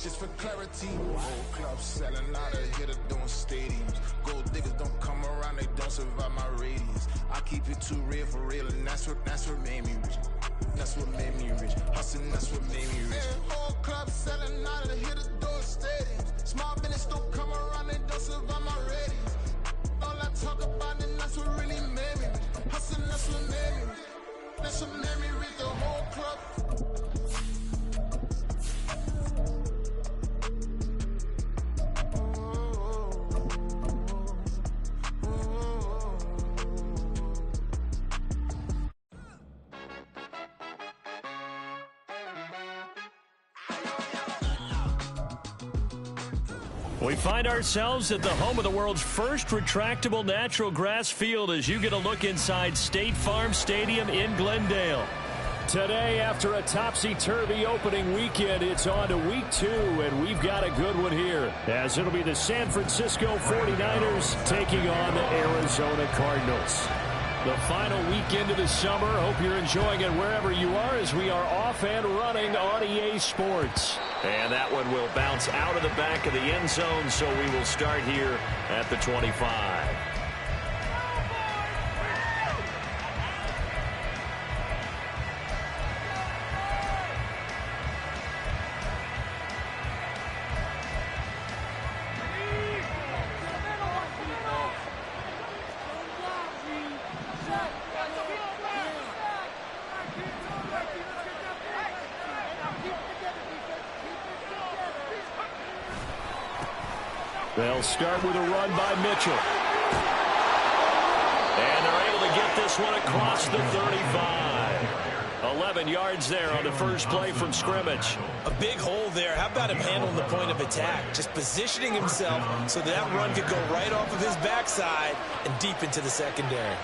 Just for clarity, whole club selling out of here to doing stadiums. Gold diggers don't come around, they don't survive my radius. I keep it too real for real, and that's what made me rich. That's what made me rich. Hustling, that's what made me rich. Whole club selling out of here to doing stadiums. Small business don't come around, they don't survive my radius. All I talk about, and that's what really made me rich. Hustling, that's what made me rich. That's what made me rich. The whole club. We find ourselves at the home of the world's first retractable natural grass field as you get a look inside State Farm Stadium in Glendale. Today, after a topsy-turvy opening weekend, it's on to week 2, and we've got a good one here, as it'll be the San Francisco 49ers taking on the Arizona Cardinals. The final weekend of the summer. Hope you're enjoying it wherever you are as we are off and running on EA Sports. And that one will bounce out of the back of the end zone, so we will start here at the 25. They'll start with a run by Mitchell. And they're able to get this one across the 35. 11 yards there on the first play from scrimmage. A big hole there. How about him handling the point of attack? Just positioning himself so that run could go right off of his backside and deep into the secondary.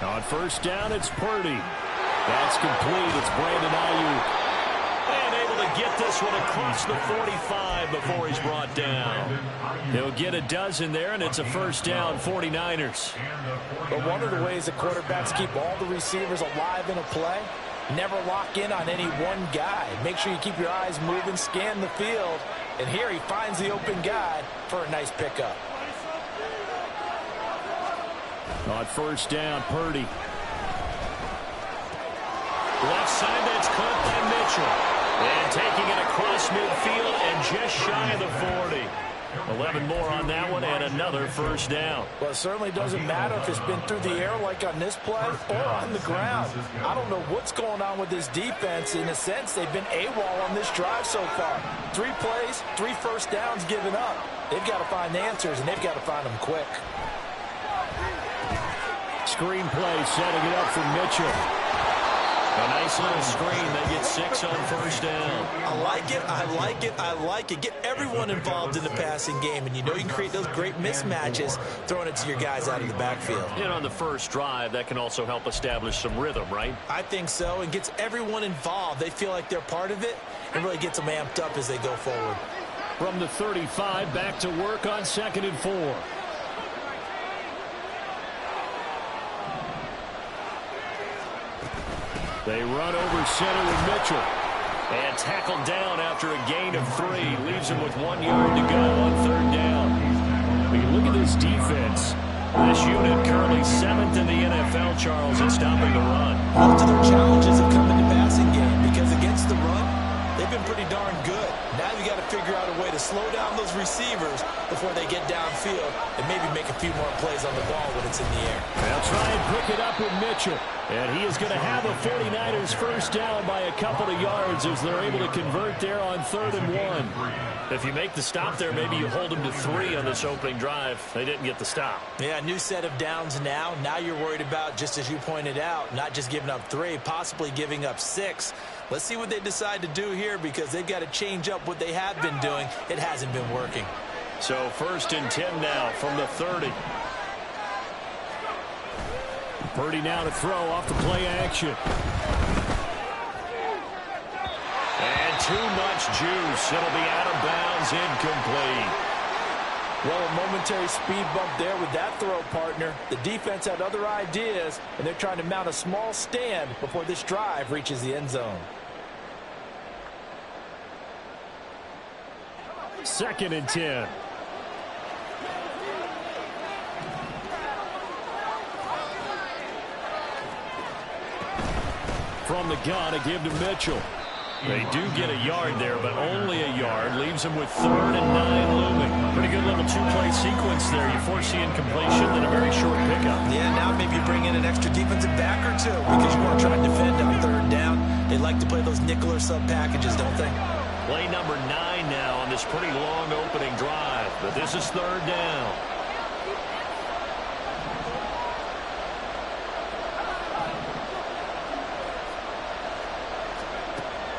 On first down, it's Purdy. That's complete. It's Brandon Ayuk. And able to get this one across the 45 before he's brought down. He'll get a dozen there, and it's a first down, 49ers. But one of the ways the quarterbacks keep all the receivers alive in a play, never lock in on any one guy. Make sure you keep your eyes moving, scan the field, and here he finds the open guy for a nice pickup. On first down, Purdy. Left side, that's caught by Mitchell. And taking it across midfield and just shy of the 40. 11 more on that one and another first down. Well, it certainly doesn't matter if it's been through the air like on this play or on the ground. I don't know what's going on with this defense. In a sense, they've been AWOL on this drive so far. 3 plays, 3 first downs given up. They've got to find answers, and they've got to find them quick. Screen play setting it up for Mitchell. A nice little screen. They get 6 on first down. I like it. I like it. I like it. Get everyone involved in the passing game, and you know you can create those great mismatches throwing it to your guys out of the backfield. And on the first drive, that can also help establish some rhythm, right? I think so, and gets everyone involved. They feel like they're part of it and really gets them amped up as they go forward. From the 35, back to work on 2nd and 4. They run over center with Mitchell. And tackled down after a gain of 3. Leaves him with 1 yard to go on 3rd down. I mean, look at this defense. This unit currently 7th in the NFL, Charles, at stopping the run. Most of their challenges have come in the passing game because against the run, they've been pretty darn good. Now you got to figure out a way to slow down those receivers before they get downfield and maybe make a few more plays on the ball when it's in the air. They'll try and pick it up with Mitchell. And he is going to have a 49ers first down by a couple of yards as they're able to convert there on 3rd and 1. If you make the stop there, maybe you hold them to 3 on this opening drive. They didn't get the stop. Yeah, new set of downs now. Now you're worried about, just as you pointed out, not just giving up 3, possibly giving up 6. Let's see what they decide to do here because they've got to change up what they have been doing. It hasn't been working. So 1st and 10 now from the 30. Purdy now to throw off the play action. And too much juice. It'll be out of bounds, incomplete. Well, a momentary speed bump there with that throw, partner. The defense had other ideas, and they're trying to mount a small stand before this drive reaches the end zone. 2nd and 10. From the gun, a give to Mitchell. They do get a yard there, but only a yard. Leaves them with 3rd and 9 looming. Pretty good little two-play sequence there. You force the incompletion, then a very short pickup. Yeah, now maybe you bring in an extra defensive back or two because you want to try and defend on 3rd down. They like to play those nickel or sub packages, don't they? Play number 9 now on this pretty long opening drive, but this is 3rd down.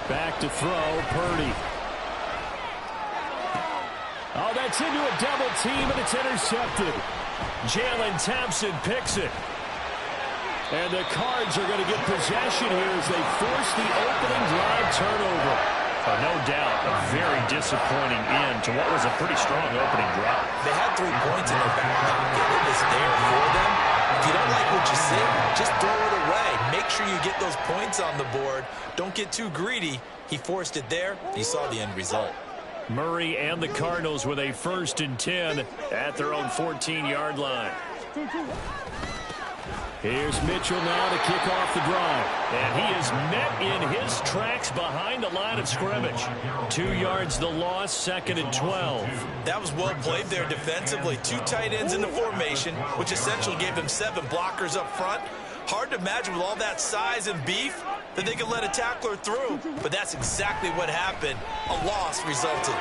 Back to throw, Purdy. Oh, that's into a double team, and it's intercepted. Jalen Thompson picks it. And the Cards are going to get possession here as they force the opening drive turnover. No doubt, a very disappointing end to what was a pretty strong opening drive. They had 3 points in their back pocket. It was there for them. If you don't like what you see, just throw it away. Make sure you get those points on the board. Don't get too greedy. He forced it there. You saw the end result. Murray and the Cardinals with a 1st and 10 at their own 14-yard line. Here's Mitchell now to kick off the drive. And he is met in his tracks behind the line of scrimmage. 2 yards the loss, 2nd and 12. That was well played there defensively. 2 tight ends in the formation, which essentially gave them 7 blockers up front. Hard to imagine with all that size and beef that they could let a tackler through. But that's exactly what happened. A loss resulted.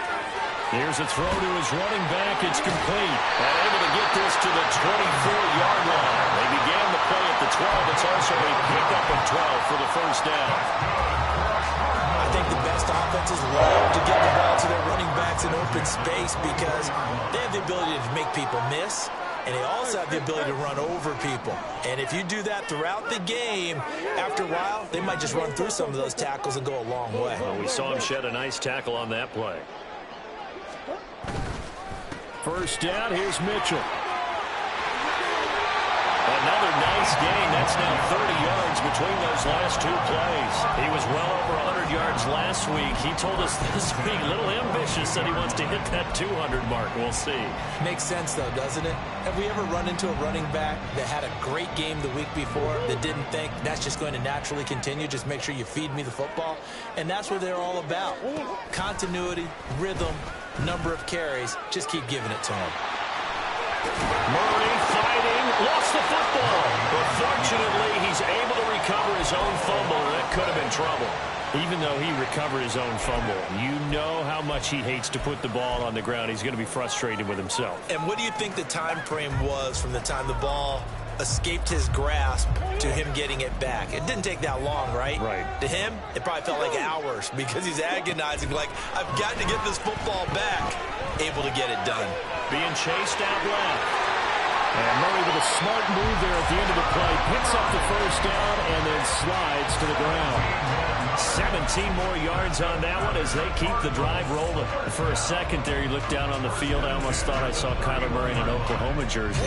Here's a throw to his running back. It's complete. And able to get this to the 24-yard line. They began the play at the 12. It's also a pickup of 12 for the 1st down. I think the best offenses love to get the ball to their running backs in open space because they have the ability to make people miss. And they also have the ability to run over people. And if you do that throughout the game, after a while, they might just run through some of those tackles and go a long way. Well, we saw him shed a nice tackle on that play. 1st down, here's Mitchell. Another nice gain. That's now 30 yards between those last 2 plays. He was well over 100 yards last week. He told us this week, a little ambitious, that he wants to hit that 200 mark. We'll see. Makes sense, though, doesn't it? Have we ever run into a running back that had a great game the week before that didn't think that's just going to naturally continue? Just make sure you feed me the football. And that's what they're all about. Continuity, rhythm, number of carries. Just keep giving it to him. Murray fighting, lost the football. But fortunately, he's able to recover his own fumble, and that could have been trouble. Even though he recovered his own fumble, you know how much he hates to put the ball on the ground. He's going to be frustrated with himself. And what do you think the time frame was from the time the ball escaped his grasp to him getting it back? It didn't take that long, right? Right. To him, it probably felt like hours because he's agonizing, like, I've got to get this football back. Able to get it done. Being chased out left. And Murray with a smart move there at the end of the play. Picks up the 1st down and then slides to the ground. 17 more yards on that one as they keep the drive rolling. For a second there, you look down on the field. I almost thought I saw Kyler Murray in an Oklahoma jersey.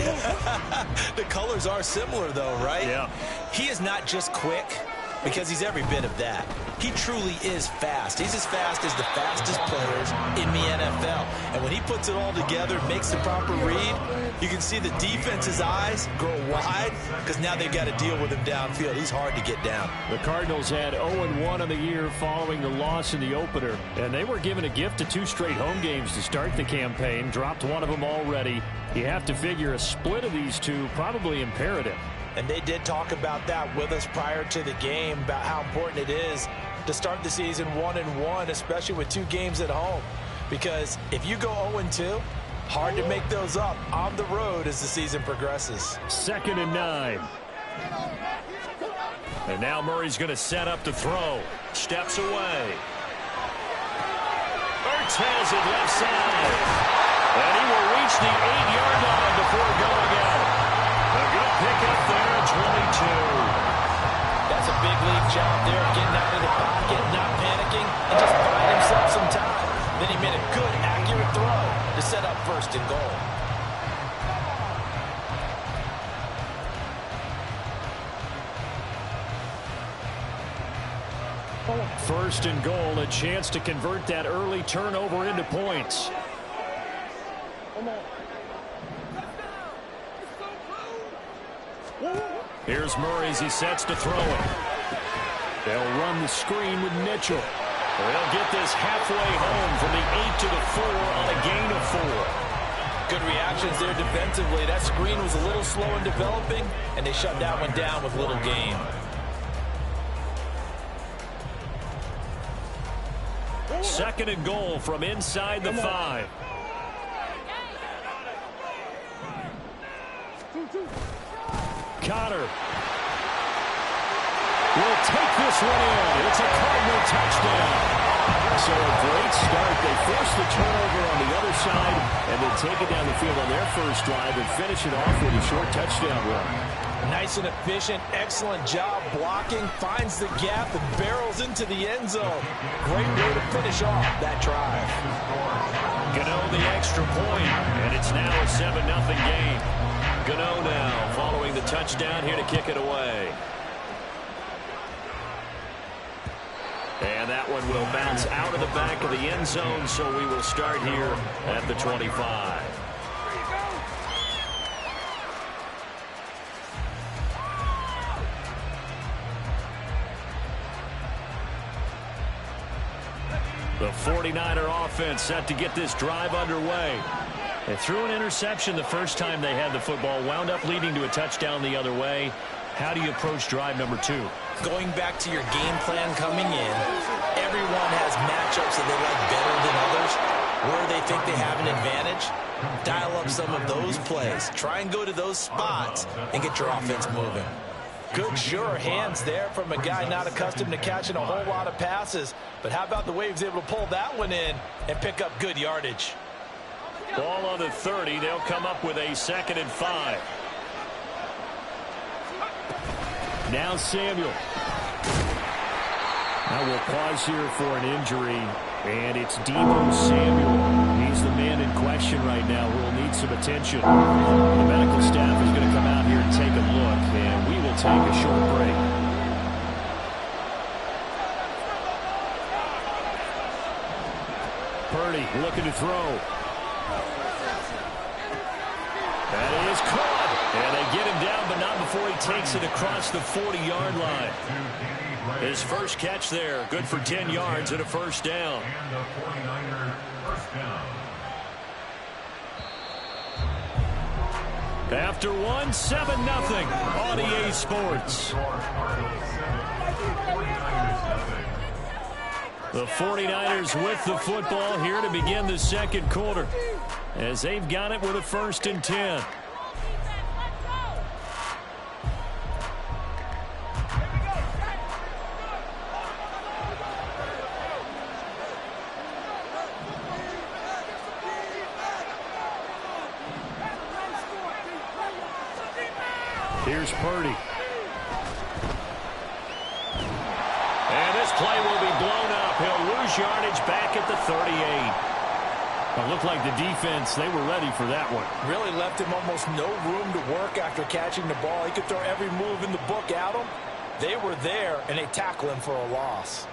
The colors are similar, though, right? Yeah. He is not just quick, because he's every bit of that. He truly is fast. He's as fast as the fastest players in the NFL. And when he puts it all together, makes the proper read, you can see the defense's eyes grow wide because now they've got to deal with him downfield. He's hard to get down. The Cardinals had 0-1 on the year following the loss in the opener. And they were given a gift of 2 straight home games to start the campaign. Dropped one of them already. You have to figure a split of these 2 probably imperative. And they did talk about that with us prior to the game, about how important it is to start the season 1-1, especially with 2 games at home. Because if you go 0-2, hard to make those up on the road as the season progresses. 2nd and 9. And now Murray's going to set up to throw. Steps away. Ertz has it left side. And he will reach the 8-yard line before going out. A good pickup there at 22. That's a big league job there, getting out of the pocket, not panicking, and just buying himself some time. Then he made a good, accurate throw. to set up 1st and goal. First and goal, a chance to convert that early turnover into points. Here's Murray as he sets to throw it. They'll run the screen with Mitchell. They'll get this halfway home from the 8 to the 4 on a gain of 4. Good reactions there defensively. That screen was a little slow in developing, and they shut that one down with little gain. Second and goal from inside the 5. Connor will take this one in. It's a Cardinal touchdown. So a great start. They force the turnover on the other side and then take it down the field on their first drive and finish it off with a short touchdown run. Nice and efficient. Excellent job blocking. Finds the gap and barrels into the end zone. Great way to finish off that drive. Gano the extra point, and it's now a 7-0 game. Gano now following the touchdown here to kick it away. And that one will bounce out of the back of the end zone, so we will start here at the 25. The 49er offense set to get this drive underway. They threw an interception the first time they had the football, wound up leading to a touchdown the other way. How do you approach drive number 2? Going back to your game plan coming in, everyone has matchups that they like better than others. Where they think they have an advantage, dial up some of those plays. Try and go to those spots and get your offense moving. Good, sure hands there from a guy not accustomed to catching a whole lot of passes. But how about the way he was able to pull that one in and pick up good yardage? Ball on the 30. They'll come up with a 2nd and 5. Now Samuel. Now we'll pause here for an injury, and it's Deebo Samuel. He's the man in question right now who will need some attention. The medical staff is going to come out here and take a look, and we will take a short break. Purdy looking to throw. That is caught. And they get him down, but not before he takes it across the 40-yard line. His first catch there, good for 10 yards and a first down. After one, 7-0 on EA Sports. The 49ers with the football here to begin the second quarter, as they've got it with a 1st and 10. Here's Purdy. And this play will be blown up. He'll lose yardage back at the 38. It looked like the defense, they were ready for that one. Really left him almost no room to work after catching the ball. He could throw every move in the book at him. They were there, and they tackle him for a loss.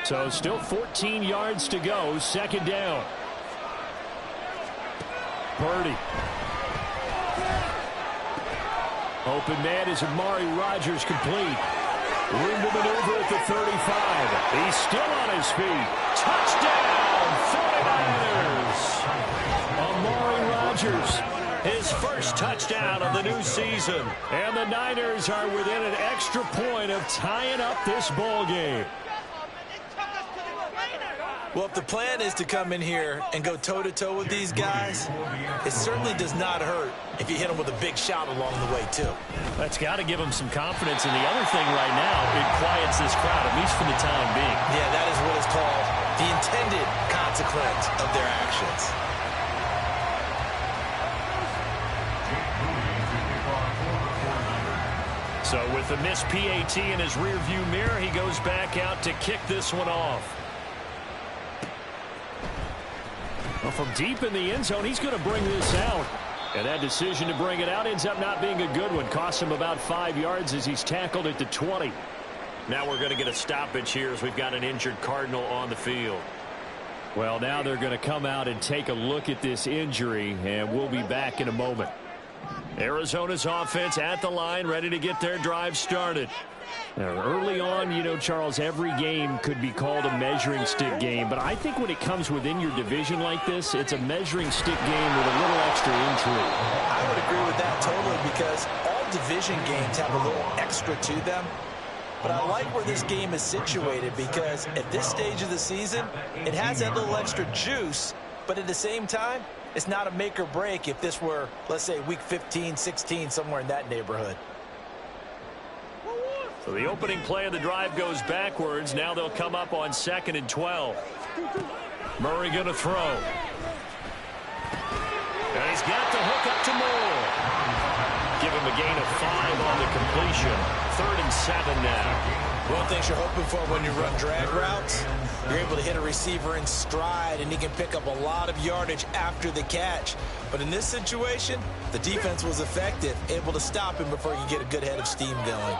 So still 14 yards to go, 2nd down. Purdy. Open man is Amari Rodgers complete. Room to maneuver at the 35. He's still on his feet. Touchdown, 49ers. Amari Rodgers, his first touchdown of the new season. And the Niners are within an extra point of tying up this ball game. Well, if the plan is to come in here and go toe-to-toe with these guys, it certainly does not hurt if you hit them with a big shout along the way, too. That's got to give them some confidence. And the other thing right now, it quiets this crowd, at least for the time being. Yeah, that is what is called the intended consequence of their actions. So with the missed PAT in his rearview mirror, he goes back out to kick this one off. Well, from deep in the end zone, he's going to bring this out. And that decision to bring it out ends up not being a good one. Costs him about 5 yards as he's tackled at the 20. Now we're going to get a stoppage here as we've got an injured Cardinal on the field. Well, now they're going to come out and take a look at this injury, and we'll be back in a moment. Arizona's offense at the line, ready to get their drive started. Now, early on, you know, Charles, every game could be called a measuring stick game, but I think when it comes within your division like this, it's a measuring stick game with a little extra intrigue. I would agree with that totally, because all division games have a little extra to them. But I like where this game is situated, because at this stage of the season, it has that little extra juice, but at the same time, it's not a make or break if this were, let's say, week 15, 16, somewhere in that neighborhood. So the opening play of the drive goes backwards. Now they'll come up on 2nd and 12. Murray going to throw. And he's got the hook up to Moore. Give him a gain of 5 on the completion. 3rd and 7 now. One thing you're hoping for when you run drag routes, you're able to hit a receiver in stride, and he can pick up a lot of yardage after the catch. But in this situation, the defense was effective, able to stop him before he could get a good head of steam going.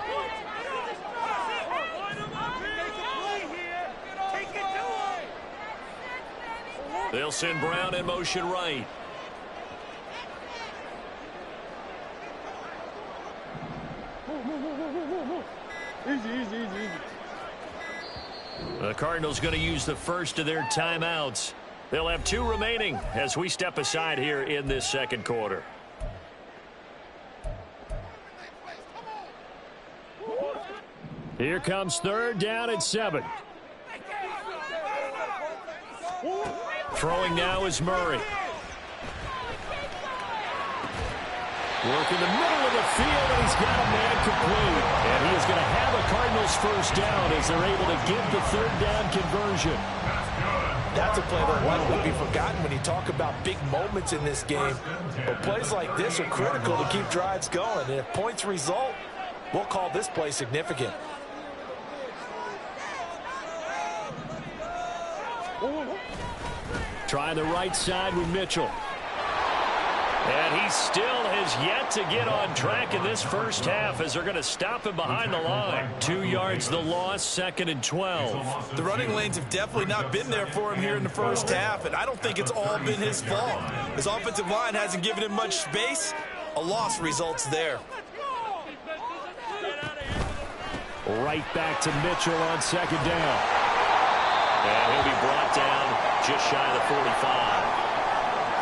They'll send Brown in motion right. Easy. The Cardinals going to use the first of their timeouts. They'll have 2 remaining as we step aside here in this second quarter. Here comes 3rd down and 7. Throwing now is Murray. Work in the middle of the field, and he's got a man complete. And he is going to have a Cardinals first down as they're able to get the 3rd down conversion. That's a play that likely be forgotten when you talk about big moments in this game. But plays like this are critical to keep drives going. And if points result, we'll call this play significant. Trying the right side with Mitchell. And he still has yet to get on track in this first half as they're going to stop him behind the line. 2 yards the loss, 2nd and 12. The running lanes have definitely not been there for him here in the first half, and I don't think it's all been his fault. His offensive line hasn't given him much space. A loss results there. Right back to Mitchell on 2nd down. And he'll be brought down just shy of the 45.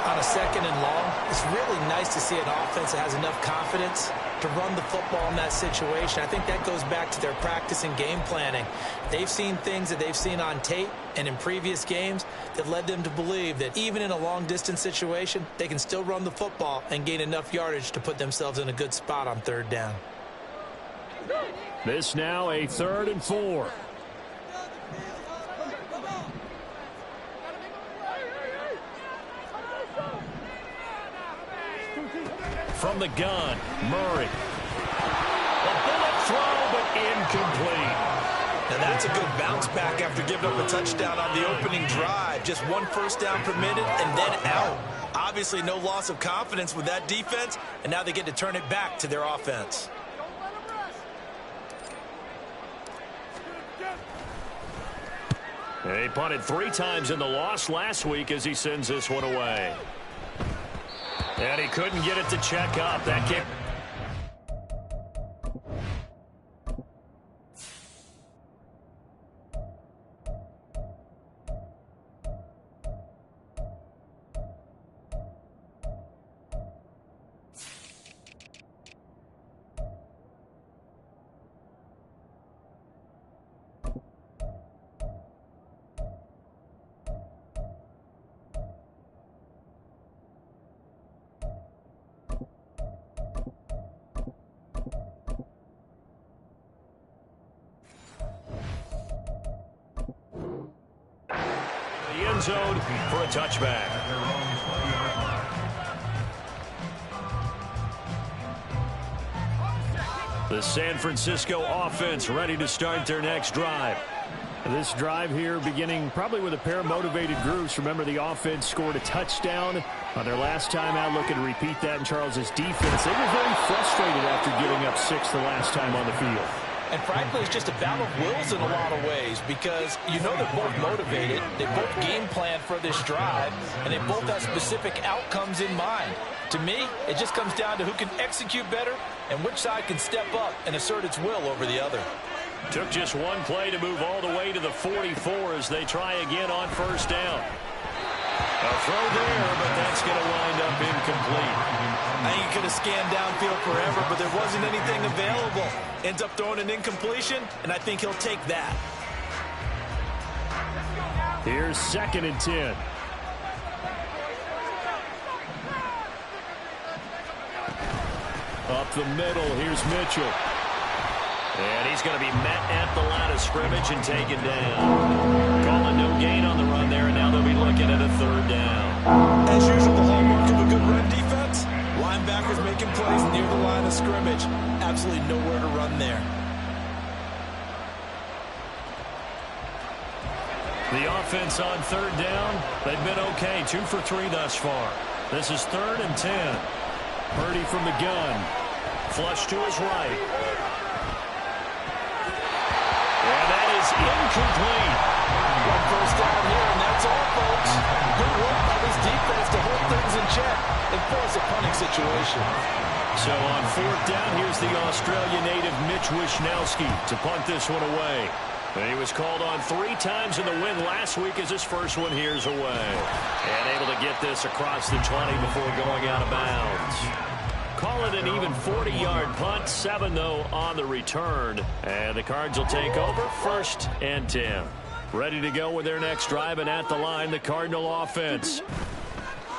On a 2nd and long, it's really nice to see an offense that has enough confidence to run the football in that situation. I think that goes back to their practice and game planning. They've seen things that they've seen on tape and in previous games that led them to believe that even in a long-distance situation, they can still run the football and gain enough yardage to put themselves in a good spot on 3rd down. This now a 3rd and 4. From the gun, Murray. A bullet throw, but incomplete. Now that's a good bounce back after giving up a touchdown on the opening drive. Just 1 first down per minute and then out. Obviously no loss of confidence with that defense, and now they get to turn it back to their offense. He punted 3 times in the loss last week as he sends this one away. And he couldn't get it to check up. That kick. End zone for a touchback. The San Francisco offense ready to start their next drive. This drive here beginning probably with a pair of motivated groups. Remember, the offense scored a touchdown on their last time out, looking to repeat that in Charles's defense. They were very frustrated after giving up 6 the last time on the field. And frankly, it's just a battle of wills in a lot of ways because you know they're both motivated, they both game plan for this drive, and they both have specific outcomes in mind. To me, it just comes down to who can execute better and which side can step up and assert its will over the other. Took just one play to move all the way to the 44 as they try again on first down. A throw there, but that's going to wind up incomplete. I think he could have scanned downfield forever, but there wasn't anything available. Ends up throwing an incompletion, and I think he'll take that. Here's 2nd and 10. Up the middle, here's Mitchell. And he's going to be met at the line of scrimmage and taken down. Calling no gain on the run there, and now they'll be looking at a 3rd down. As usual, the hallmark of a good run defense, linebackers making plays near the line of scrimmage. Absolutely nowhere to run there. The offense on 3rd down, they've been okay. 2 for 3 thus far. This is 3rd and 10. Purdy from the gun. Flush to his right. And that is incomplete. One first down here, and that's all, folks. Good work by this defense to hold things in check and force a punting situation. So on 4th down, here's the Australia native Mitch Wishnowski to punt this one away. And he was called on 3 times in the win last week as his first one here's away. And able to get this across the 20 before going out of bounds. Call it an even 40-yard punt. 7, though, on the return. And the Cards will take over 1st and 10. Ready to go with their next drive, and at the line, the Cardinal offense.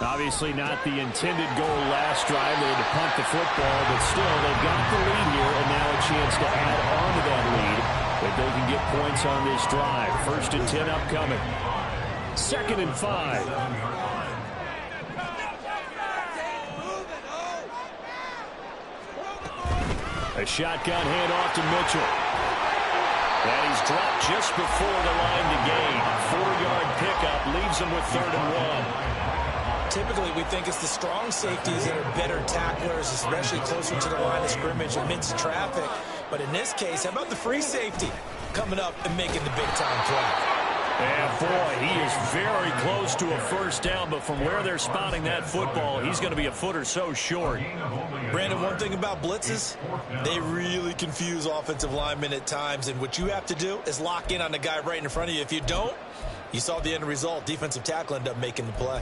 Obviously not the intended goal last drive. They had to punt the football, but still, they've got the lead here, and now a chance to add on to that lead if they can get points on this drive. 1st and 10 upcoming. 2nd and 5. A shotgun handoff to Mitchell. And he's dropped just before the line to gain. 4-yard pickup leaves him with 3rd and 1. Typically, we think it's the strong safeties that are better tacklers, especially closer to the line of scrimmage amidst traffic. But in this case, how about the free safety coming up and making the big-time play? And, boy, he is very close to a 1st down, but from where they're spotting that football, he's going to be a foot or so short. Brandon, one thing about blitzes, they really confuse offensive linemen at times, and what you have to do is lock in on the guy right in front of you. If you don't, you saw the end result. Defensive tackle ended up making the play.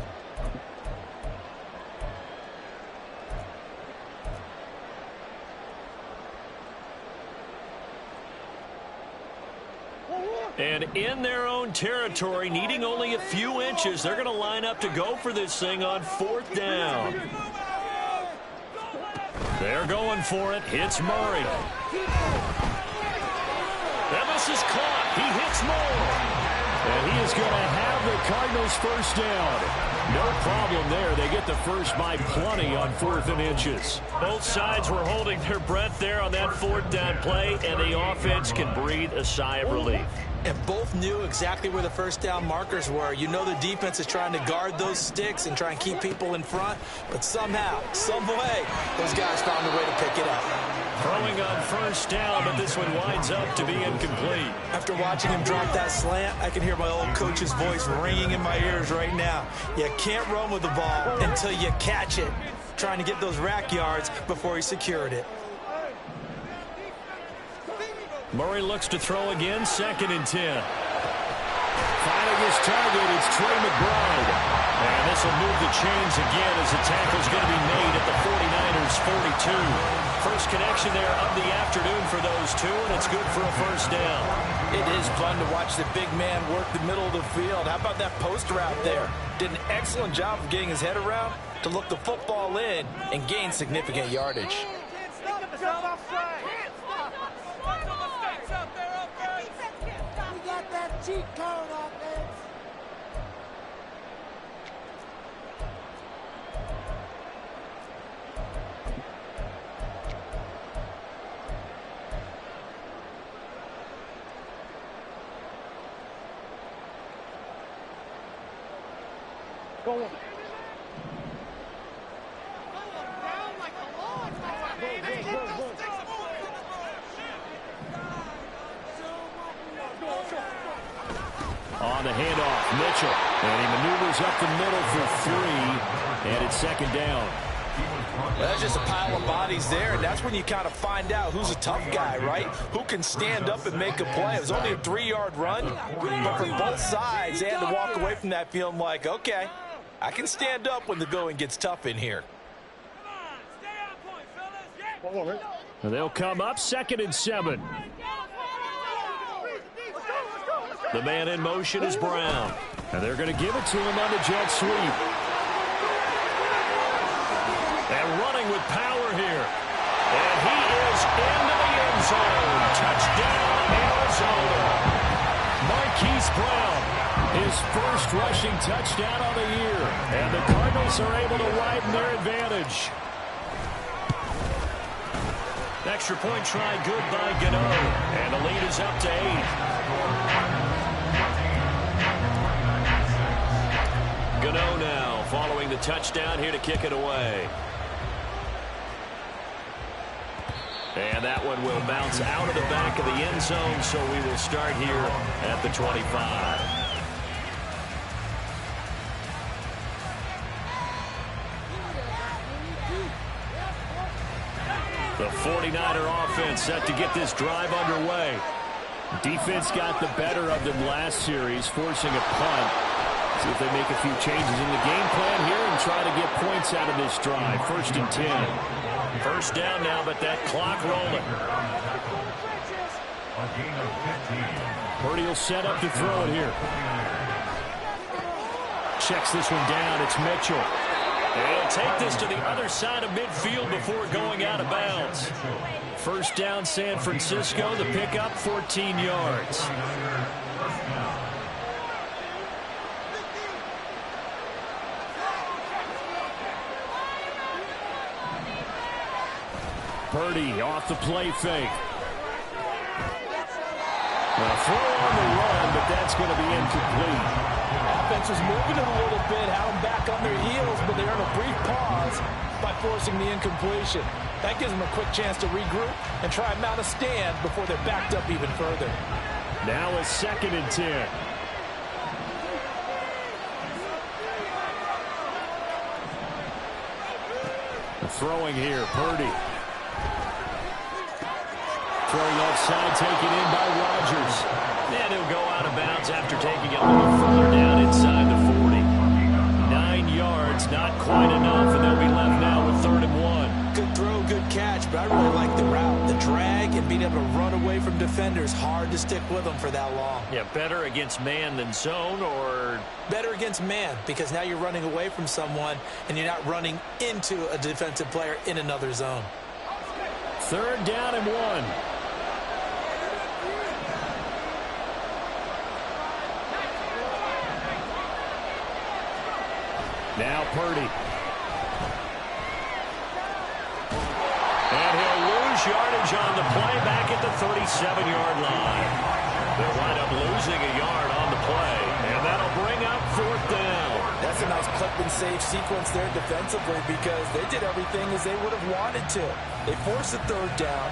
And in their own territory, needing only a few inches, they're going to line up to go for this thing on 4th down. They're going for it. Hits Murray. And this is caught. He hits Moore. And he is going to have the Cardinals 1st down. No problem there. They get the first by plenty on 4th and inches. Both sides were holding their breath there on that 4th down play, and the offense can breathe a sigh of relief. And both knew exactly where the 1st down markers were. You know the defense is trying to guard those sticks and try and keep people in front, but somehow, some way, those guys found a way to pick it up. Throwing on 1st down, but this one winds up to be incomplete. After watching him drop that slant, I can hear my old coach's voice ringing in my ears right now. You can't run with the ball until you catch it. Trying to get those rack yards before he secured it. Murray looks to throw again, 2nd and 10. Finding his target, it's Trey McBride. And this will move the chains again as the tackle's going to be made at the 49ers 42. First connection there of the afternoon for those two, and it's good for a 1st down. It is fun to watch the big man work the middle of the field. How about that post route there? Did an excellent job of getting his head around to look the football in and gain significant yardage. Cheat code offense. Go. On the handoff, Mitchell. And he maneuvers up the middle for 3. And it's second down. That's just a pile of bodies there, and that's when you kind of find out who's a tough guy, right? Who can stand up and make a play. It was only a 3-yard run, but for both sides, they had to walk away from that feeling like, okay, I can stand up when the going gets tough in here. And they'll come up 2nd and 7. The man in motion is Brown. And they're going to give it to him on the jet sweep. And running with power here. And he is into the end zone. Touchdown, Arizona. Marquise Brown, his first rushing touchdown of the year. And the Cardinals are able to widen their advantage. Extra point try good by Gano. And the lead is up to 8. Gano now following the touchdown here to kick it away. And that one will bounce out of the back of the end zone, so we will start here at the 25. The 49er offense set to get this drive underway. Defense got the better of them last series, forcing a punt. See if they make a few changes in the game plan here and try to get points out of this drive. 1st and 10. First down now, but that clock rolling. Purdy will set up to throw it here. Checks this one down. It's Mitchell. They'll take this to the other side of midfield before going out of bounds. First down, San Francisco. The pickup, 14 yards. Purdy off the play fake. A throw on the run, but that's going to be incomplete. Offense was moving it a little bit, had them back on their heels, but they earned a brief pause by forcing the incompletion. That gives them a quick chance to regroup and try and mount a stand before they're backed up even further. Now a 2nd and 10. Throwing here, Purdy. Throwing outside, taken in by Rodgers. And he'll go out of bounds after taking it a little further down inside the 40. 9 yards, not quite enough, and they'll be left now with 3rd and 1. Good throw, good catch, but I really like the route. The drag and being able to run away from defenders, hard to stick with them for that long. Yeah, better against man than zone, or? Better against man, because now you're running away from someone and you're not running into a defensive player in another zone. 3rd down and 1. Now Purdy. And he'll lose yardage on the play back at the 37-yard line. They'll wind up losing a yard on the play, and that'll bring up 4th down. That's a nice clip and save sequence there defensively because they did everything as they would have wanted to. They forced the 3rd down,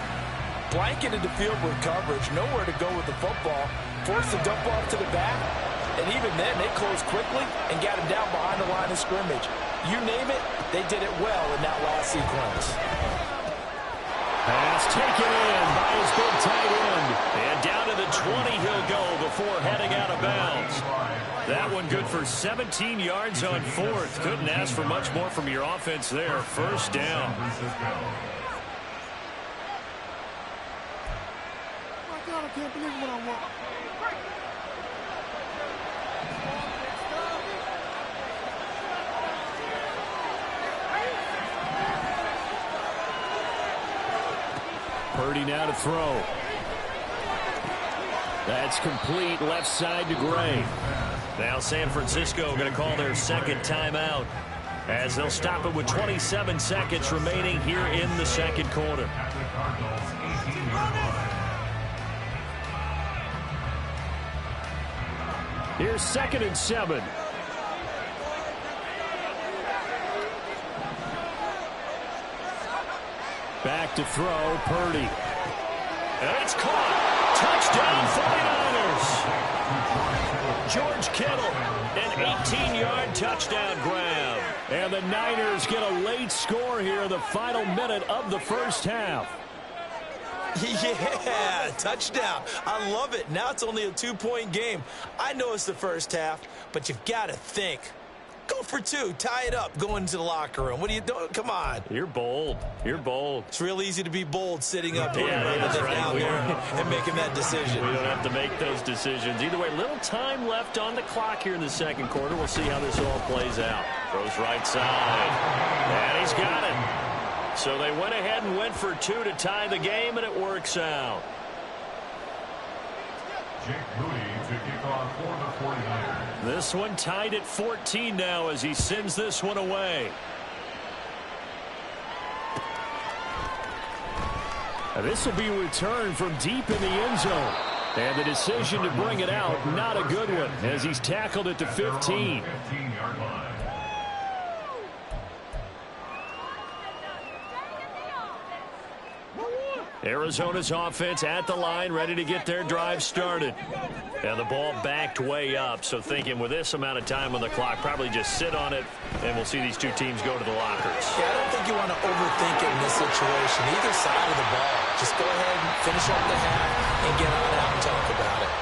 blanketed the field with coverage, nowhere to go with the football, forced the dump off to the back, and even then they closed quickly and got him down behind the line of scrimmage. You name it, they did it well in that last sequence. Pass taken in by his big tight end. And down to the 20 he'll go before heading out of bounds. That one good for 17 yards on 4th. Couldn't ask for much more from your offense there. 1st down. Oh my God, I can't believe what I want. Purdy now to throw. That's complete, left side to Gray. Now San Francisco going to call their 2nd timeout as they'll stop it with 27 seconds remaining here in the 2nd quarter. Here's 2nd and 7. Back to throw, Purdy. And it's caught. Touchdown, 49ers. George Kittle, an 18-yard touchdown grab. And the Niners get a late score here in the final minute of the first half. Yeah, touchdown. I love it. Now it's only a 2-point game. I know it's the first half, but you've got to think. Go for 2. Tie it up. Go into the locker room. What are you doing? Come on. You're bold. You're bold. It's real easy to be bold sitting up here rather than right. down there and making that decision. We don't have to make those decisions. Either way, little time left on the clock here in the second quarter. We'll see how this all plays out. Throws right side. And he's got it. So they went ahead and went for 2 to tie the game, and it works out. This one tied at 14 now as he sends this one away. This will be returned from deep in the end zone. And the decision to bring it out, not a good one, as he's tackled at the 15. Arizona's offense at the line, ready to get their drive started. And the ball backed way up, so thinking with this amount of time on the clock, probably just sit on it, and we'll see these two teams go to the lockers. Yeah, I don't think you want to overthink it in this situation, either side of the ball. Just go ahead and finish up the half and get on out and talk about it.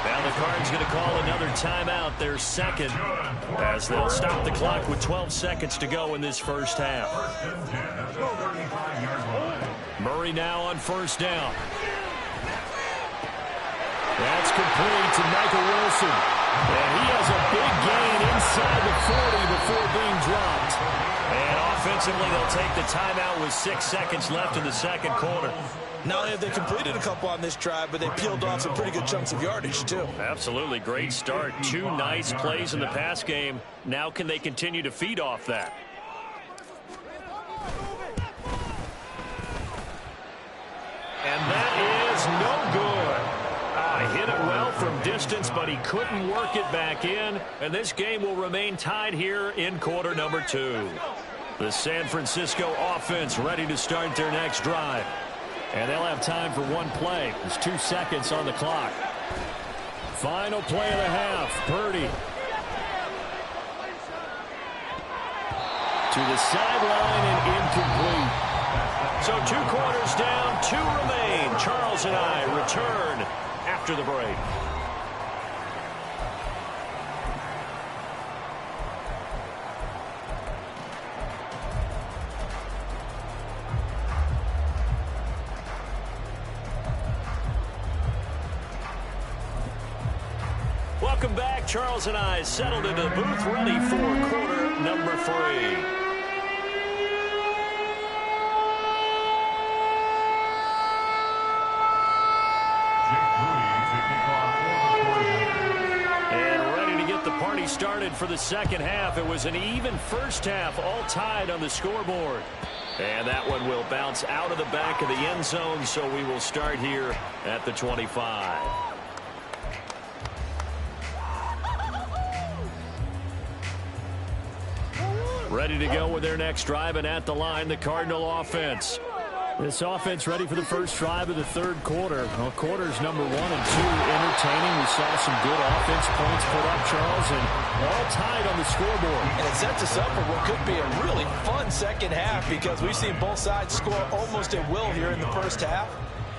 Now the Cardinals going to call another timeout, their second, as they'll stop the clock with 12 seconds to go in this first half. Murray now on first down. That's complete to Michael Wilson. And he has a big gain inside the 40 before being dropped. And offensively, they'll take the timeout with 6 seconds left in the second quarter. Not only have they completed a couple on this drive, but they peeled off some pretty good chunks of yardage, too. Absolutely. Great start. 2 nice plays in the pass game. Now can they continue to feed off that? And that is no good. Hit it well from distance, but he couldn't work it back in. And this game will remain tied here in quarter number 2. The San Francisco offense ready to start their next drive. And they'll have time for one play. There's 2 seconds on the clock. Final play of the half. Purdy. To the sideline and incomplete. So 2 quarters down, 2 remain. Charles and I return after the break. Welcome back. Charles and I settled into the booth, ready for quarter number 3. Started for the second half. It was an even first half, all tied on the scoreboard. And that one will bounce out of the back of the end zone, so we will start here at the 25. Ready to go with their next drive, and at the line, the Cardinal offense. This offense ready for the first drive of the third quarter. Well, quarters number 1 and 2 entertaining. We saw some good offense points put up, Charles, and all tied on the scoreboard. And it sets us up for what could be a really fun second half, because we've seen both sides score almost at will here in the first half.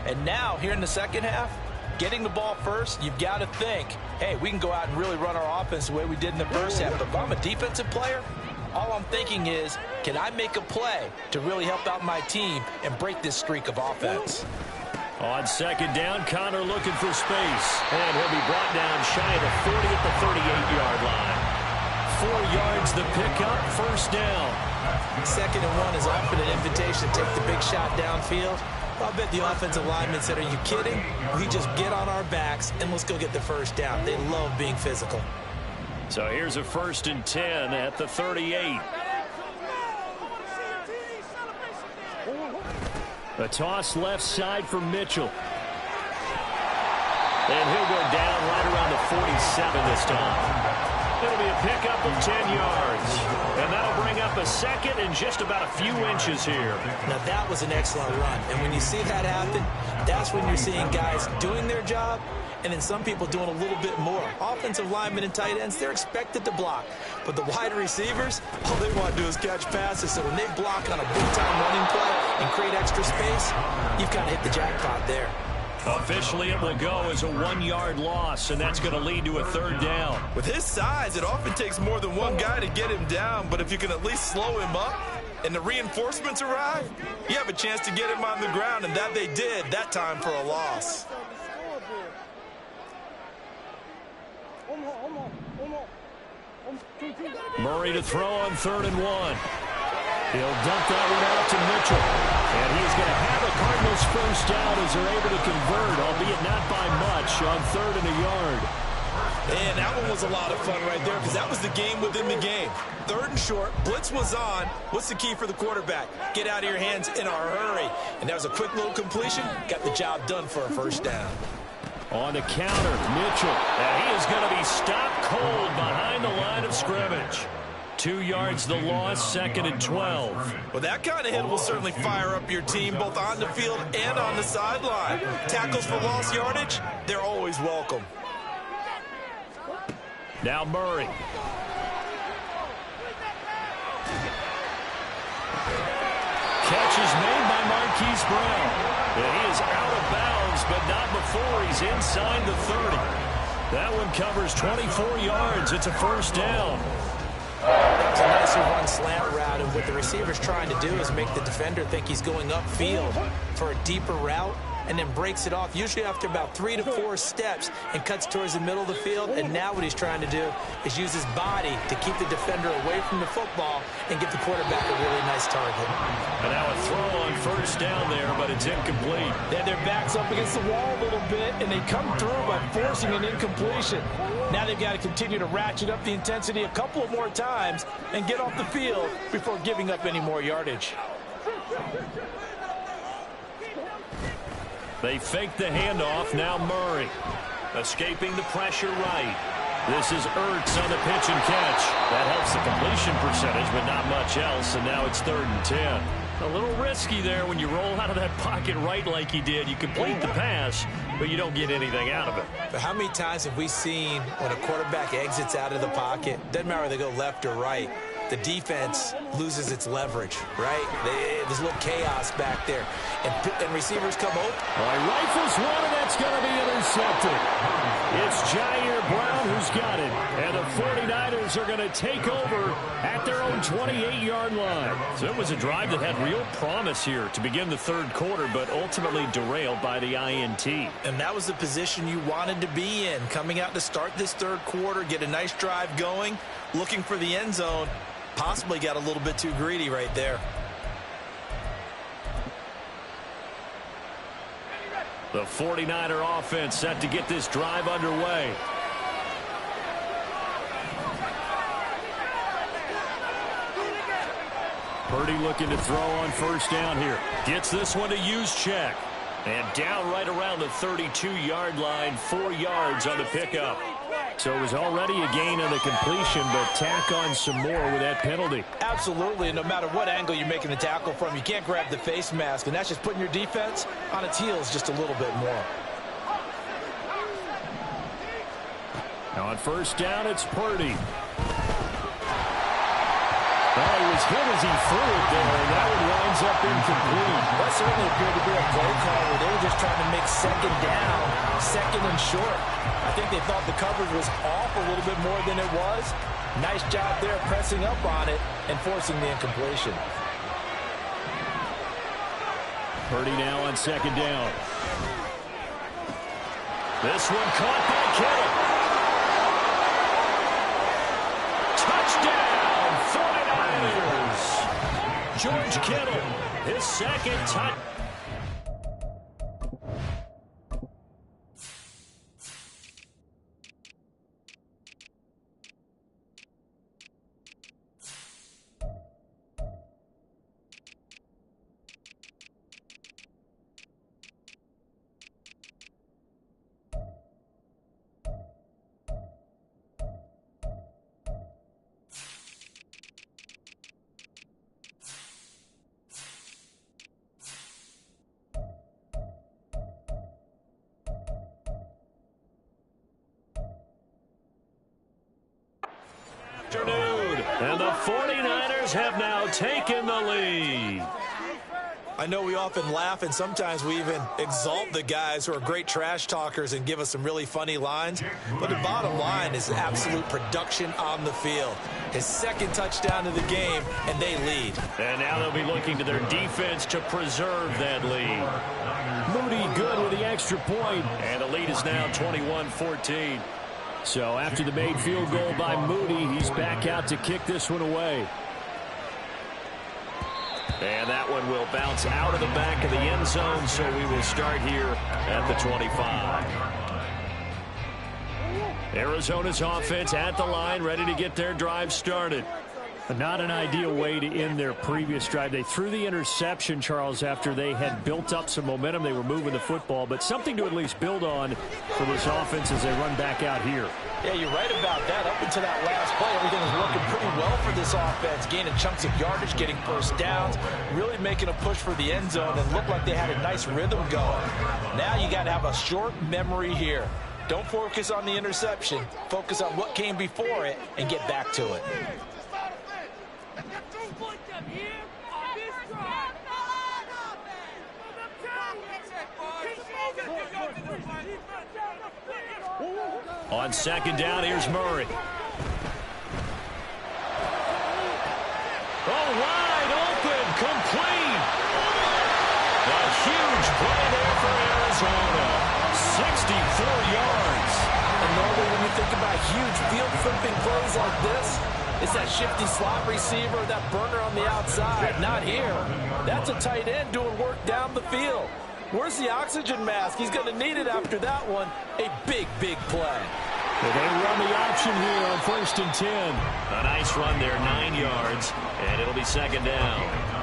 And now, here in the second half, getting the ball first, you've got to think, hey, we can go out and really run our offense the way we did in the first half. But if I'm a defensive player, all I'm thinking is, can I make a play to really help out my team and break this streak of offense? On second down, Connor looking for space. And he'll be brought down shy of the 40 at the 38-yard line. 4 yards the pickup, first down. Second and 1 is often an invitation to take the big shot downfield. I bet the offensive lineman said, are you kidding? We just get on our backs and let's go get the first down. They love being physical. So here's a 1st and 10 at the 38. A toss left side for Mitchell. And he'll go down right around the 47 this time. It'll be a pickup of 10 yards. And that'll bring up a second and just about a few inches here. Now, that was an excellent run. And when you see that happen, that's when you're seeing guys doing their job and then some people doing a little bit more. Offensive linemen and tight ends, they're expected to block. But the wide receivers, all they want to do is catch passes. So when they block on a big-time running play and create extra space, you've kind of hit the jackpot there. Officially, it will go as a 1-yard loss, and that's going to lead to a third down. With his size, it often takes more than one guy to get him down, but if you can at least slow him up and the reinforcements arrive, you have a chance to get him on the ground, and that they did that time for a loss. Murray to throw on 3rd and 1. He'll dump that one out to Mitchell. And he's going to have a Cardinals first down as they're able to convert, albeit not by much, on 3rd and a yard. And that one was a lot of fun right there because that was the game within the game. 3rd and short, blitz was on. What's the key for the quarterback? Get out of your hands in a hurry. And that was a quick little completion. Got the job done for a first down. On the counter, Mitchell. And he is going to be stopped cold behind the line of scrimmage. 2 yards the loss, 2nd and 12. Well, that kind of hit will certainly fire up your team, both on the field and on the sideline. Tackles for lost yardage, they're always welcome. Now Murray. Catch is made by Marquise Brown. And he is out of bounds, but not before he's inside the 30. That one covers 24 yards. It's a first down. It's a nicely run slant route, and what the receiver's trying to do is make the defender think he's going upfield for a deeper route, and then breaks it off, usually after about 3 to 4 steps, and cuts towards the middle of the field. And now what he's trying to do is use his body to keep the defender away from the football and give the quarterback a really nice target. And now a throw on first down there, but it's incomplete. Then their back's up against the wall a little bit, and they come through by forcing an incompletion. Now they've got to continue to ratchet up the intensity a couple of more times and get off the field before giving up any more yardage. They fake the handoff. Now Murray. Escaping the pressure right. This is Ertz on the pitch and catch. That helps the completion percentage, but not much else. And now it's 3rd and 10. A little risky there when you roll out of that pocket right like he did. You complete the pass, but you don't get anything out of it. But how many times have we seen when a quarterback exits out of the pocket, doesn't matter whether they go left or right, the defense loses its leverage, right? There's a little chaos back there. And receivers come open. Rifles one, and that's going to be intercepted. It's Jair Brown who's got it. And the 49ers are going to take over at their own 28-yard line. So it was a drive that had real promise here to begin the 3rd quarter, but ultimately derailed by the INT. And that was the position you wanted to be in, coming out to start this 3rd quarter, get a nice drive going, looking for the end zone. Possibly got a little bit too greedy right there. The 49er offense set to get this drive underway. Purdy looking to throw on first down here. Gets this one to use check. And down right around the 32-yard line, 4 yards on the pickup. So it was already a gain on the completion, but tack on some more with that penalty. Absolutely, and no matter what angle you're making the tackle from, you can't grab the face mask, and that's just putting your defense on its heels just a little bit more. Now on first down, it's Purdy. Well, he was hit as he threw it there, and that one winds up incomplete. That certainly appeared to be a play call where they were just trying to make 2nd down, 2nd and short. I think they thought the coverage was off a little bit more than it was. Nice job there pressing up on it and forcing the incompletion. Purdy now on 2nd down. This one caught by Kittle. Touchdown, 49ers. George Kittle, his 2nd touchdown. Afternoon, and the 49ers have now taken the lead. I know we often laugh, and sometimes we even exalt the guys who are great trash talkers and give us some really funny lines. But the bottom line is absolute production on the field. His second touchdown of the game, and they lead. And now they'll be looking to their defense to preserve that lead. Moody good with the extra point, and the lead is now 21-14. So after the made field goal by Moody, he's back out to kick this one away. And that one will bounce out of the back of the end zone, so we will start here at the 25. Arizona's offense at the line, ready to get their drive started. Not an ideal way to end their previous drive. They threw the interception, Charles, after they had built up some momentum. They were moving the football, but something to at least build on for this offense as they run back out here. Yeah, you're right about that. Up until that last play, everything was working pretty well for this offense, gaining chunks of yardage, getting first downs, really making a push for the end zone, and looked like they had a nice rhythm going. Now you got to have a short memory here. Don't focus on the interception. Focus on what came before it and get back to it. On second down, here's Murray. Oh, wide open, complete. A huge play there for Arizona. 64 yards. And normally when you think about huge field-flipping plays like this, it's that shifty slot receiver, that burner on the outside. Not here. That's a tight end doing work down the field. Where's the oxygen mask? He's going to need it after that one. A big, big play. Well, they run the option here on 1st and 10. A nice run there, 9 yards, and it'll be second down.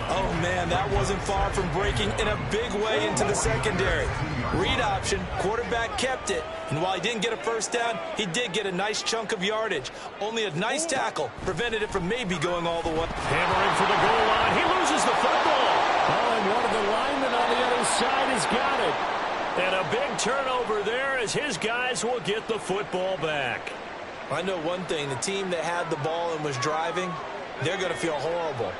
Oh, man, that wasn't far from breaking in a big way into the secondary. Read option, quarterback kept it, and while he didn't get a first down, he did get a nice chunk of yardage. Only a nice tackle prevented it from maybe going all the way. Hammering for the goal line. He loses the football. Oh, and one of the linemen on the other side has got it. And a big turnover there as his guys will get the football back. I know one thing, the team that had the ball and was driving, they're going to feel horrible.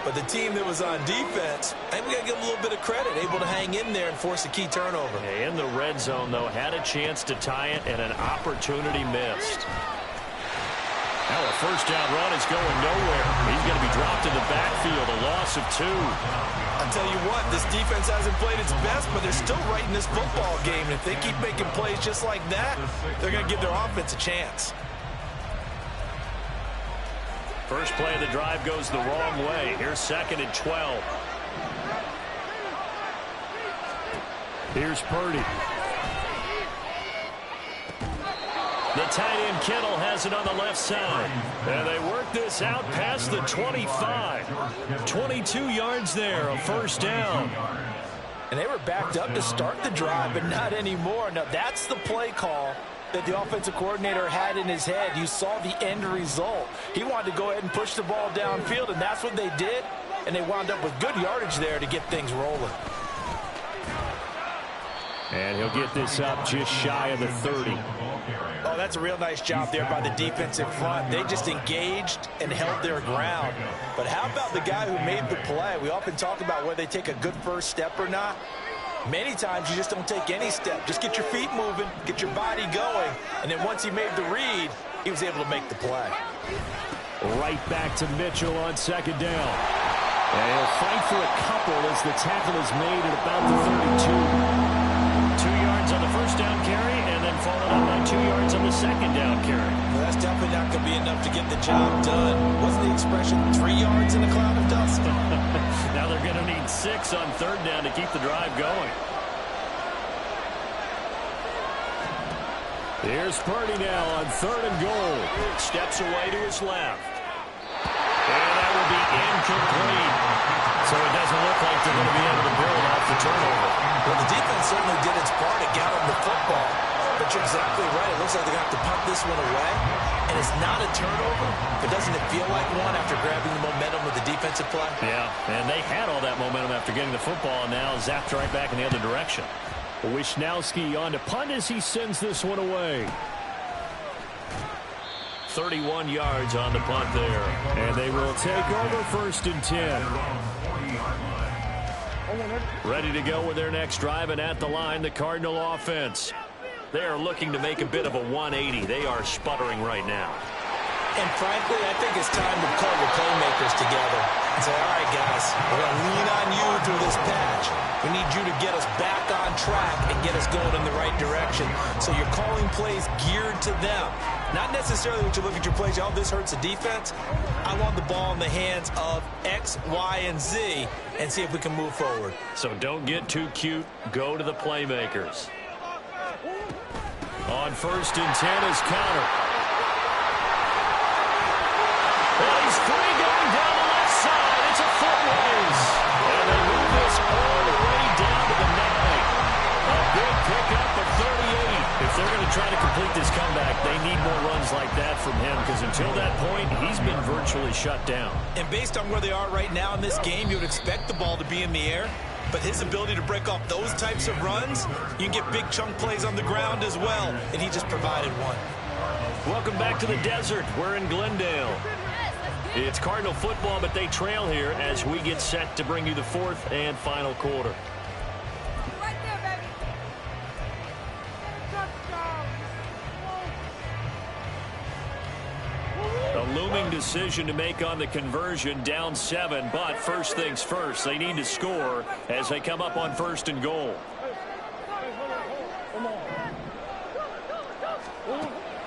But the team that was on defense, I think we got to give them a little bit of credit, able to hang in there and force a key turnover. In the red zone, though, had a chance to tie it and an opportunity missed. Now a first down run is going nowhere. He's going to be dropped in the backfield, a loss of 2. I'll tell you what, this defense hasn't played its best, but they're still right in this football game. And if they keep making plays just like that, they're going to give their offense a chance. First play of the drive goes the wrong way. Here's 2nd and 12. Here's Purdy. The tight end Kittle has it on the left side. And they work this out past the 25. 22 yards there, a first down. And they were backed up to start the drive, but not anymore. Now, that's the play call that the offensive coordinator had in his head. You saw the end result. He wanted to go ahead and push the ball downfield, and that's what they did. And they wound up with good yardage there to get things rolling. And he'll get this up just shy of the 30. Oh, that's a real nice job there by the defensive front. They just engaged and held their ground. But how about the guy who made the play? We often talk about whether they take a good first step or not. Many times you just don't take any step. Just get your feet moving, get your body going, and then once he made the read, he was able to make the play. Right back to Mitchell on second down. And he'll fight for a couple as the tackle is made at about the 32. 2 yards on the first down carry, and then followed up by 2 yards on the second down carry. Well, that's definitely not going to be enough to get the job done. What's the expression? 3 yards in a cloud of dust. Now they're going to need 6 on third down to keep the drive going. Here's Purdy now on 3rd and goal. Steps away to his left. And that will be incomplete. So it doesn't look like they're going to be able to build off the turnover. Well, the defense certainly did its part to get on the football. But you're exactly right. It looks like they're going to have to punt this one away. And it's not a turnover, but doesn't it feel like one after grabbing the momentum with the defensive play? Yeah, and they had all that momentum after getting the football, and now zapped right back in the other direction. Wishnowski on to punt as he sends this one away. 31 yards on the punt there. And they will take over 1st and 10. Ready to go with their next drive, and at the line, the Cardinal offense. They are looking to make a bit of a 180. They are sputtering right now. And frankly, I think it's time to call the playmakers together and say, all right, guys, we're going to lean on you through this patch. We need you to get us back on track and get us going in the right direction. So you're calling plays geared to them. Not necessarily when you look at your plays, oh, this hurts the defense. I want the ball in the hands of X, Y, and Z and see if we can move forward. So don't get too cute. Go to the playmakers. On 1st and 10 is Connor. And he's free going down the left side. It's a foot race. And they move this all the way down to the 9. A big pickup of 38. If they're going to try to complete this comeback, they need more runs like that from him, because until that point, he's been virtually shut down. And based on where they are right now in this game, you would expect the ball to be in the air. But his ability to break off those types of runs, you can get big chunk plays on the ground as well, and he just provided one. Welcome back to the desert. We're in Glendale. It's Cardinal football, but they trail here as we get set to bring you the 4th and final quarter. Right there, baby. Touchdown. A looming decision to make on the conversion, down 7, but first things first, they need to score as they come up on 1st and goal.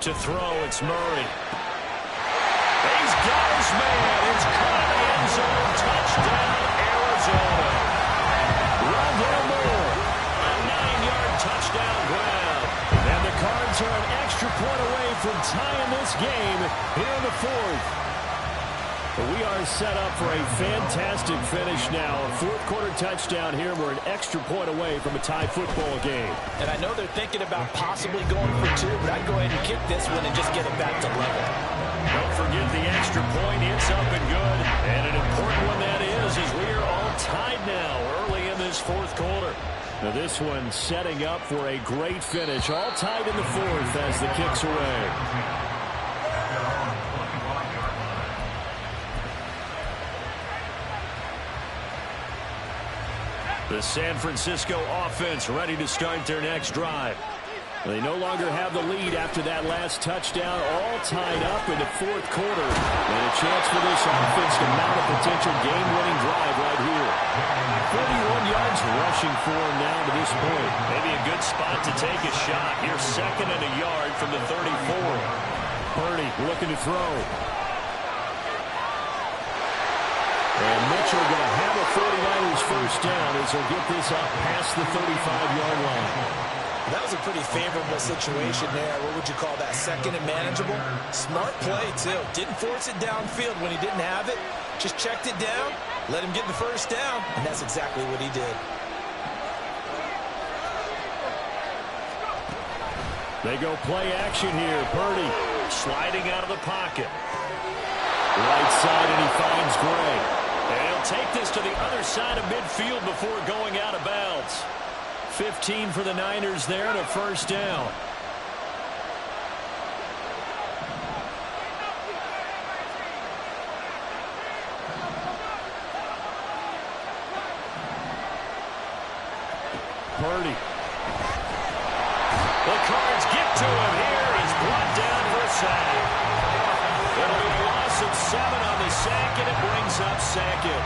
To throw, it's Murray. He's got his man. It's caught in the end zone. Touchdown, Arizona. Rondell Moore, a 9-yard touchdown grab. And the Cards are an extra point away from tying this game here in the 4th. We are set up for a fantastic finish now. A 4th quarter touchdown here. We're an extra point away from a tie football game. And I know they're thinking about possibly going for 2, but I'd go ahead and kick this one and just get it back to level. Don't forget the extra point. It's up and good. And an important one that is we are all tied now early in this 4th quarter. Now this one setting up for a great finish. All tied in the 4th as the kick's away. The San Francisco offense ready to start their next drive. They no longer have the lead after that last touchdown, all tied up in the 4th quarter. And a chance for this offense to mount a potential game-winning drive right here. 41 yards rushing for him now to this point. Maybe a good spot to take a shot. Here's 2nd and a yard from the 34. Purdy looking to throw. And Mitchell going to have a 49ers first down as he'll get this up past the 35-yard line. That was a pretty favorable situation there. What would you call that? 2nd and manageable? Smart play, too. Didn't force it downfield when he didn't have it. Just checked it down, let him get the first down, and that's exactly what he did. They go play action here. Purdy sliding out of the pocket. Right side, and he finds Gray. And he'll take this to the other side of midfield before going out of bounds. 15 for the Niners there and a first down. Purdy. The Cards get to him here. He's brought down for a sack. It'll be a loss of 7 on the sack, and it brings up 2nd.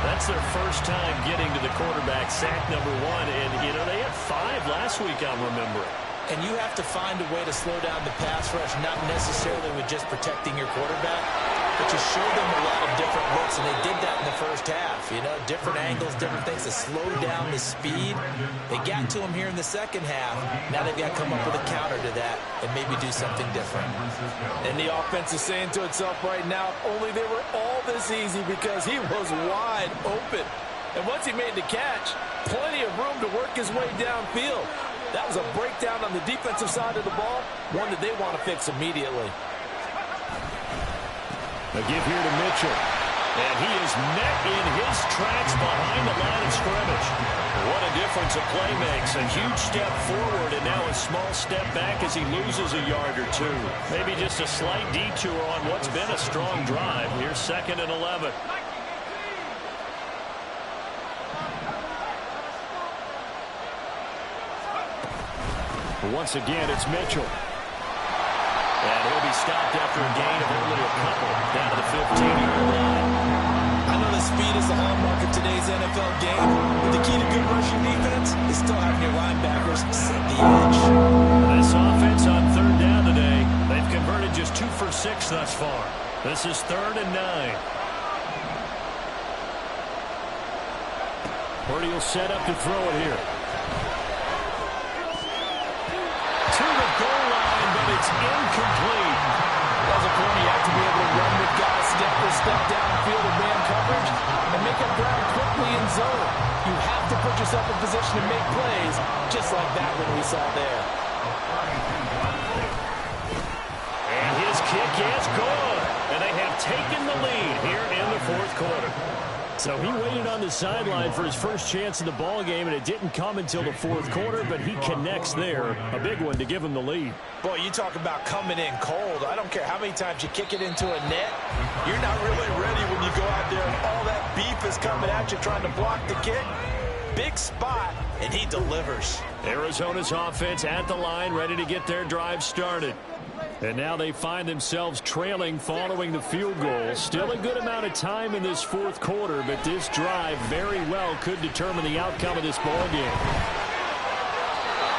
That's their first time getting to the quarterback, sack number 1. And, you know, they had 5 last week, I'm remembering. And you have to find a way to slow down the pass rush, not necessarily with just protecting your quarterback, but you show them a lot of different looks, and they did that in the first half. You know, different angles, different things to slow down the speed. They got to him here in the second half. Now they've got to come up with a counter to that and maybe do something different. And the offense is saying to itself right now, only they were all this easy because he was wide open. And once he made the catch, plenty of room to work his way downfield. That was a breakdown on the defensive side of the ball, one that they want to fix immediately. A give here to Mitchell. And he is met in his tracks behind the line of scrimmage. What a difference a play makes. A huge step forward and now a small step back as he loses a yard or two. Maybe just a slight detour on what's been a strong drive. Here's 2nd and 11. Once again, it's Mitchell. And he'll be stopped after a gain of only a couple down to the 15-yard line. I know that speed is the hallmark of today's NFL game, but the key to good rushing defense is still having your linebackers set the edge. This offense on 3rd down today, they've converted just 2 for 6 thus far. This is 3rd and 9. Purdy will set up to throw it here. To the goal line, but it's incomplete. As a corner, you have to be able to run with guys step for step downfield in man coverage and make up ground quickly in zone. You have to put yourself in position to make plays, just like that one we saw there. And his kick is good. And they have taken the lead here in the 4th quarter. So he waited on the sideline for his first chance in the ball game, and it didn't come until the 4th quarter, but he connects there. A big one to give him the lead. Boy, you talk about coming in cold. I don't care how many times you kick it into a net. You're not really ready when you go out there and all that beef is coming at you trying to block the kick. Big spot, and he delivers. Arizona's offense at the line, ready to get their drive started. And now they find themselves trailing following the field goal. Still a good amount of time in this 4th quarter, but this drive very well could determine the outcome of this ball game.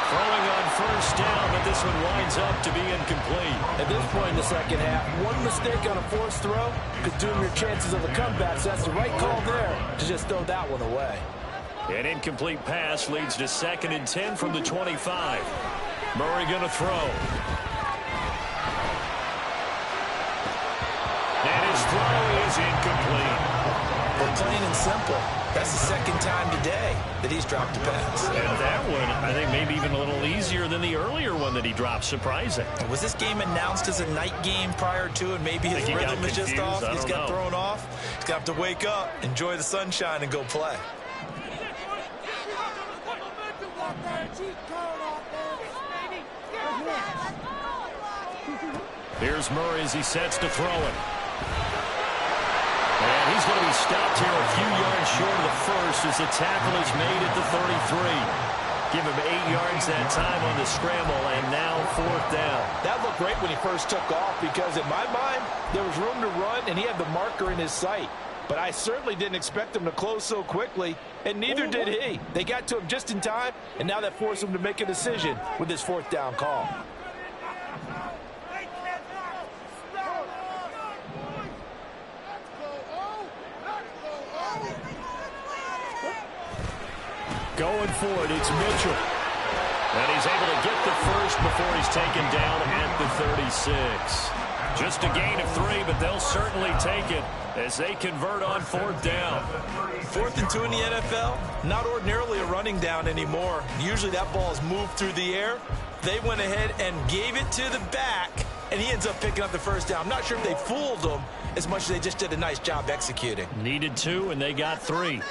Throwing on 1st down, but this one winds up to be incomplete. At this point in the 2nd half, one mistake on a forced throw could doom your chances of a comeback, so that's the right call there to just throw that one away. An incomplete pass leads to 2nd and 10 from the 25. Murray going to throw. And his throw is incomplete. But plain and simple, that's the 2nd time today that he's dropped a pass. And that one, I think, maybe even a little easier than the earlier one that he dropped. Surprising. Was this game announced as a night game prior to, and maybe his rhythm is just off? He's got thrown off. He's got to wake up, enjoy the sunshine, and go play. Here's Murray as he sets to throw it. And he's going to be stopped here a few yards short of the first as the tackle is made at the 33. Give him 8 yards that time on the scramble, and now 4th down. That looked great when he first took off because, in my mind, there was room to run, and he had the marker in his sight. But I certainly didn't expect him to close so quickly, and neither did he. They got to him just in time, and now that forced him to make a decision with his 4th down call. Going for it, it's Mitchell. And he's able to get the first before he's taken down at the 36. Just a gain of 3, but they'll certainly take it as they convert on 4th down. 4th and 2 in the NFL, not ordinarily a running down anymore. Usually that ball is moved through the air. They went ahead and gave it to the back, and he ends up picking up the first down. I'm not sure if they fooled him as much as they just did a nice job executing. Needed 2, and they got 3.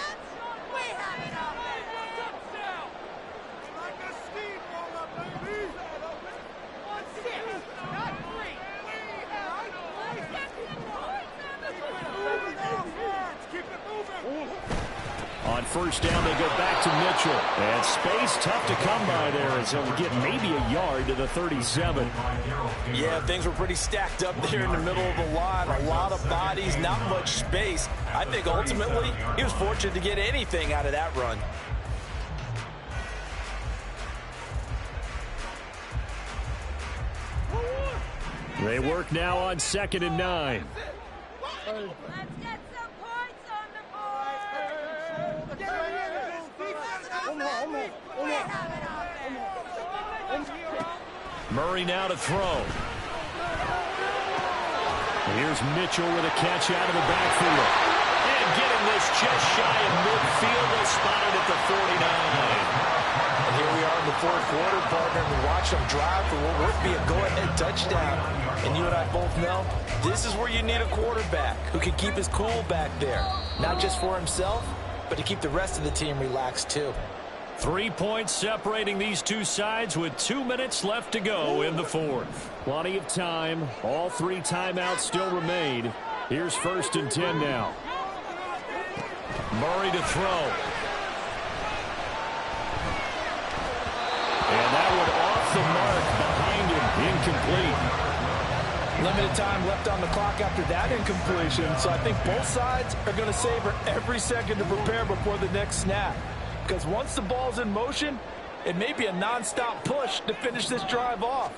On 1st down, they go back to Mitchell. And space tough to come by there as he'll get maybe a yard to the 37. Yeah, things were pretty stacked up there in the middle of the line. A lot of bodies, not much space. I think ultimately he was fortunate to get anything out of that run. They work now on 2nd and 9. Murray now to throw. Here's Mitchell with a catch out of the backfield. And getting this just shy of midfield. They'll spot it at the 49. And here we are in the fourth quarter, partner, and watch them drive for what would be a go-ahead touchdown. And you and I both know this is where you need a quarterback who can keep his cool back there, not just for himself, but to keep the rest of the team relaxed too. 3 points separating these two sides with 2 minutes left to go in the fourth. Plenty of time. All 3 timeouts still remain. Here's 1st and 10 now. Murray to throw. And that one off the mark behind him. Incomplete. Limited time left on the clock after that incompletion, so I think both sides are going to savor every second to prepare before the next snap. Because once the ball's in motion, it may be a non-stop push to finish this drive off.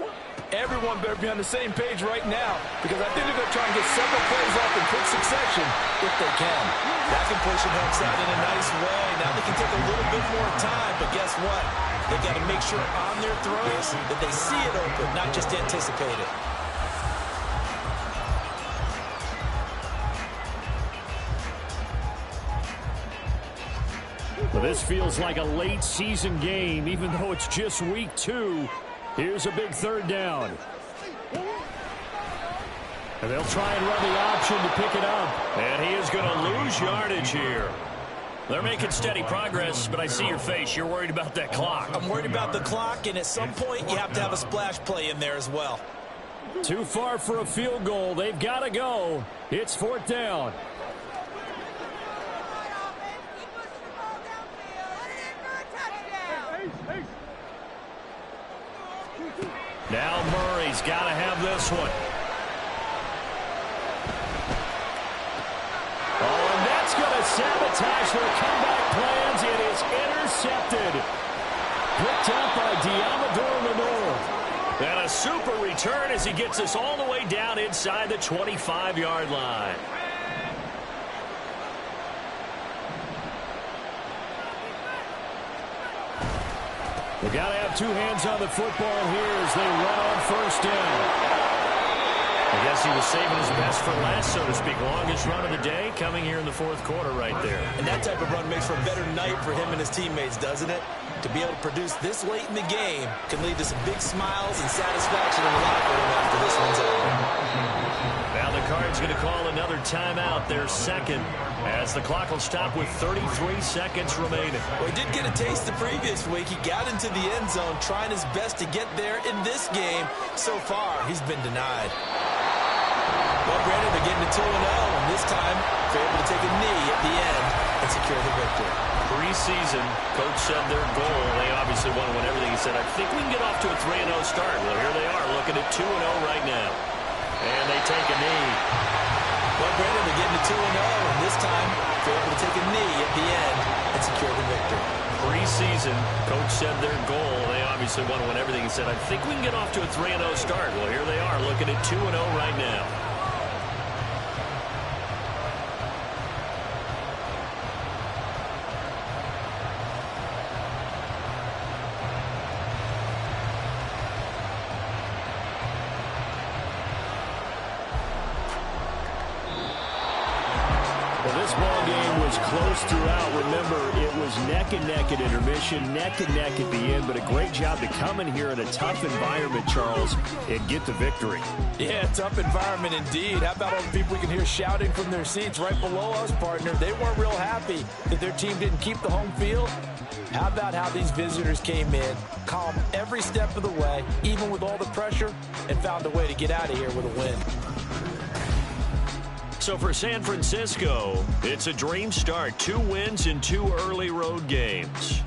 Everyone better be on the same page right now, because I think they're going to try and get several plays off in quick succession if they can. That completion helps out in a nice way. Now they can take a little bit more time, but guess what? They got to make sure on their throws that they see it open, not just anticipate it. Well, this feels like a late season game, even though it's just week 2. Here's a big 3rd down. And they'll try and run the option to pick it up. And he is going to lose yardage here. They're making steady progress, but I see your face. You're worried about that clock. I'm worried about the clock, and at some point you have to have a splash play in there as well. Too far for a field goal. They've got to go. It's 4th down. Now Murray's got to have this one. Oh, and that's going to sabotage their comeback plans. It is intercepted. Picked up by Diamador Lenore. And a super return as he gets us all the way down inside the 25-yard line. They've got to have 2 hands on the football here as they run on 1st down. I guess he was saving his best for last, so to speak. Longest run of the day coming here in the 4th quarter right there. And that type of run makes for a better night for him and his teammates, doesn't it? To be able to produce this late in the game can lead to some big smiles and satisfaction in the locker room after this one's over. Now the Cards going to call another timeout, their 2nd, as the clock will stop with 33 seconds remaining. Well, he did get a taste the previous week. He got into the end zone trying his best to get there in this game. So far, he's been denied. Well, Brandon, they're getting to 2-0, and this time they're able to take a knee at the end and secure the victory. Preseason, coach said their goal, they obviously want to win everything. He said, I think we can get off to a 3-0 start. Well, here they are looking at 2-0 right now. And they take a knee. Well, Brandon, they're getting to 2-0, and this time they're able to take a knee at the end and secure the victory. Preseason, coach said their goal, they obviously want to win everything. He said, I think we can get off to a 3-0 start. Well, here they are looking at 2-0 right now. This ball game was close throughout. Remember, it was neck and neck at intermission, neck and neck at the end, but a great job to come in here in a tough environment, Charles, and get the victory. Yeah, tough environment indeed. How about all the people we can hear shouting from their seats right below us, partner? They weren't real happy that their team didn't keep the home field. How about how these visitors came in, calm every step of the way, even with all the pressure, and found a way to get out of here with a win. So for San Francisco, it's a dream start. 2 wins in 2 early road games.